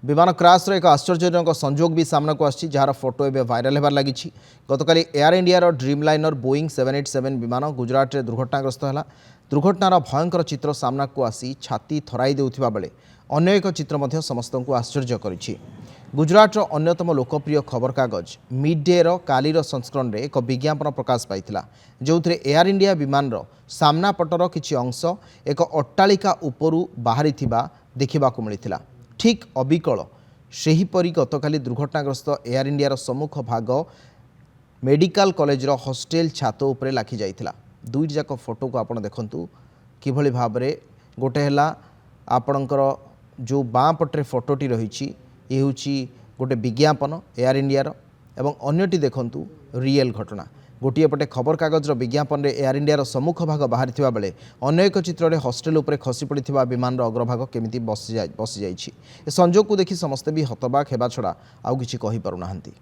विमान क्रैश एक आश्चर्यजनक संजोग भी सामना को आसी जार फोटो एवं भाइराल होबार लगी। गतकाली Air India Dreamliner Boeing 787 विमान गुजरात में दुर्घटनाग्रस्त है। दुर्घटनार भयंकर चित्र सामना को आसी छाती थराई देउथिबा बेले अन्य एक चित्र समस्त को आश्चर्य करिछि। गुजरात अन्यतम लोकप्रिय खबरकागज मिड डे कालीर संस्करण में एक विज्ञापन प्रकाश पाइथिला जो एयर इंडिया विमान सामना पटर किछि अंश एक अट्टालिका उपरू बाहरी देखा मिलता। ठीक अबिकल सेहीपरि गतकाली दुर्घटनाग्रस्त एयर इंडिया सम्मुख भाग मेडिकल कॉलेज हॉस्टेल छात उपरे लाखि जाइथिला। दुईट जाक फोटो को आपण देखंतु किभଳି भाबरे गोटे हैला आपणकर जो बाँ पटरे फोटोटी रही ये हूँ गोटे विज्ञापन एयर इंडिया एवं अन्यटी देखंतु रियल घटना। गोटे पटे खबर कागज विज्ञापन में एयर इंडिया सम्मुख भाग बाहरी बेले अन्य एक चित्र में हॉस्टेल उपरे खसी पड़ा विमान अग्रभाग केमिति बसी जाइछि। संजोग को देखि समस्ते भी हतबाक हेबा छड़ा आउ किछि कहि पारुनाहांती।